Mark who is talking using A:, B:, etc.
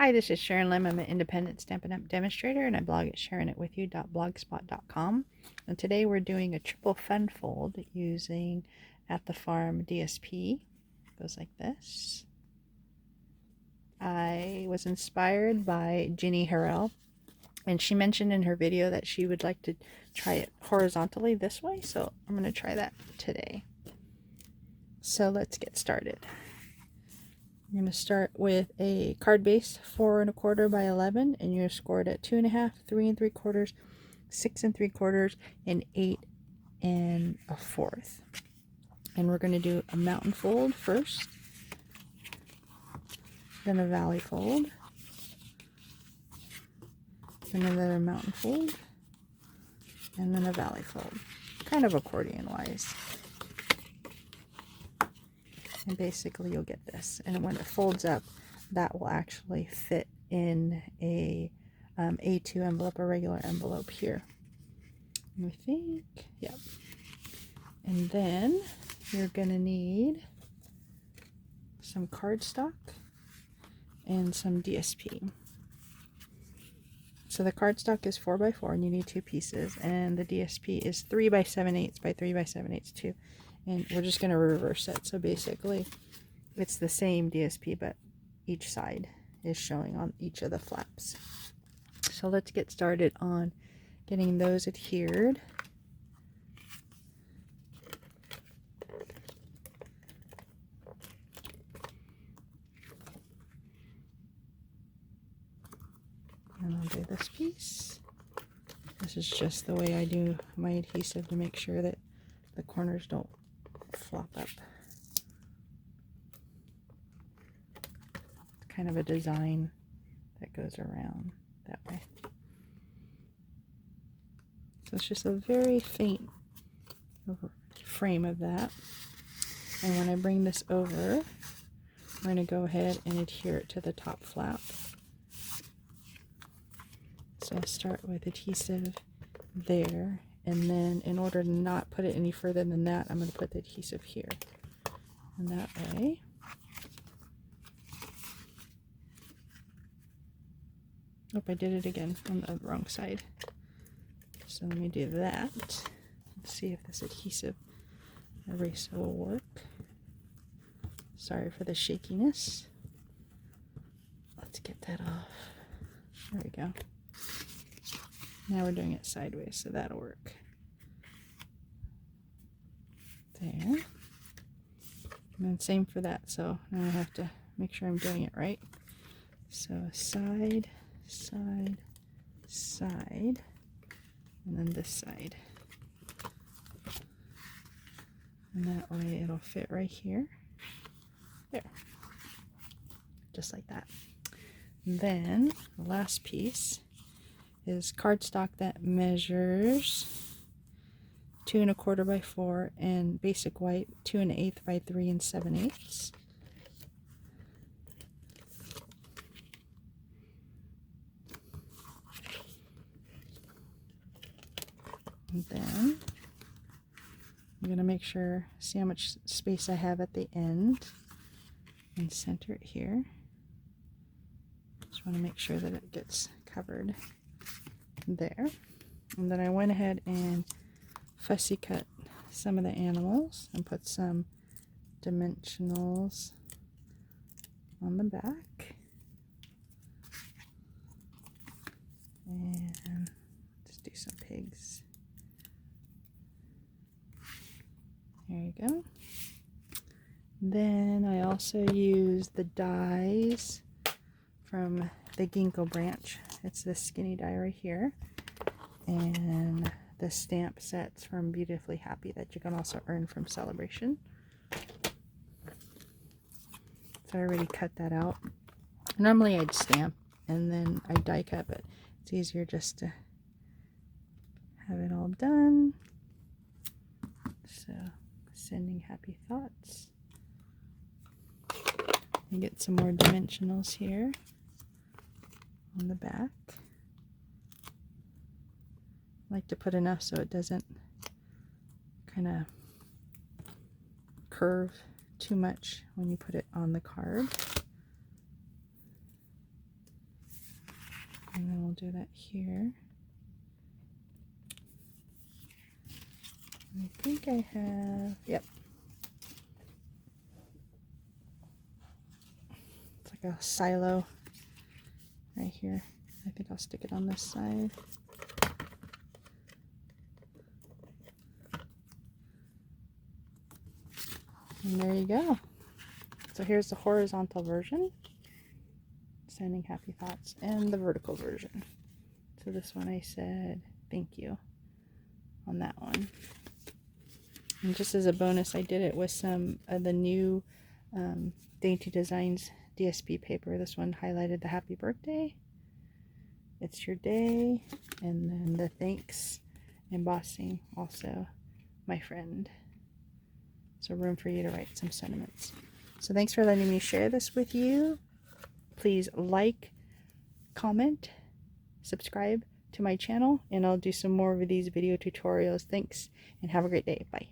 A: Hi, this is Sharon Lim. I'm an independent Stampin' Up demonstrator, and I blog at sharonitwithyou.blogspot.com. And today we're doing a triple fun fold using At the Farm DSP. It goes like this. I was inspired by Ginny Harrell, and she mentioned in her video that she would like to try it horizontally this way, so I'm going to try that today. So let's get started. I'm going to start with a card base 4 1/4 by 11, and you're scored at 2 1/2, 3 3/4, 6 3/4, and 8 1/4. And we're going to do a mountain fold first, then a valley fold, then another mountain fold, and then a valley fold, kind of accordion wise. And basically you'll get this, and when it folds up, that will actually fit in a A2 envelope, a regular envelope here. I think, yep. And then you're gonna need some cardstock and some DSP. So the cardstock is 4 by 4, and you need 2 pieces, and the DSP is 3 by 7/8 by 3 by 7/8 too. And we're just going to reverse it. So basically, it's the same DSP, but each side is showing on each of the flaps. So let's get started on getting those adhered. And I'll do this piece. This is just the way I do my adhesive to make sure that the corners don't flop up. It's kind of a design that goes around that way. So it's just a very faint frame of that. And when I bring this over, I'm going to go ahead and adhere it to the top flap. So I'll start with adhesive there, and then in order to not put it any further than that, I'm going to put the adhesive here. And that way, oh, I did it again on the wrong side. So let me do that. Let's see if this adhesive eraser will work. Sorry for the shakiness. Let's get that off. There we go. Now we're doing it sideways, so that'll work. There. And then same for that, so now I have to make sure I'm doing it right. So side, side, side, and then this side. And that way it'll fit right here. There. Just like that. And then the last piece is cardstock that measures 2 1/4 by 4, and basic white 2 1/8 by 3 7/8. And then I'm going to make sure, see how much space I have at the end, and center it here. Just want to make sure that it gets covered there. And then I went ahead and fussy cut some of the animals and put some dimensionals on the back. And just do some pigs. There you go. Then I also use the dies from the ginkgo branch. It's this skinny die right here, and the stamp sets from Beautifully Happy that you can also earn from Celebration. So I already cut that out. Normally I'd stamp and then I die cut, but it's easier just to have it all done. So sending happy thoughts. You get some more dimensionals here on the back. I like to put enough so it doesn't kind of curve too much when you put it on the card. we'll do that here. I think I have, yep. It's like a silo right here. I think I'll stick it on this side. And there you go. So here's the horizontal version, sending happy thoughts, and the vertical version. So this one I said thank you on that one. And just as a bonus, I did it with some of the new Dainty Designs DSP paper. This one highlighted the happy birthday, it's your day, and then the thanks embossing also, my friend. So room for you to write some sentiments. So thanks for letting me share this with you. Please like, comment, subscribe to my channel, and I'll do some more of these video tutorials. Thanks, and have a great day. Bye.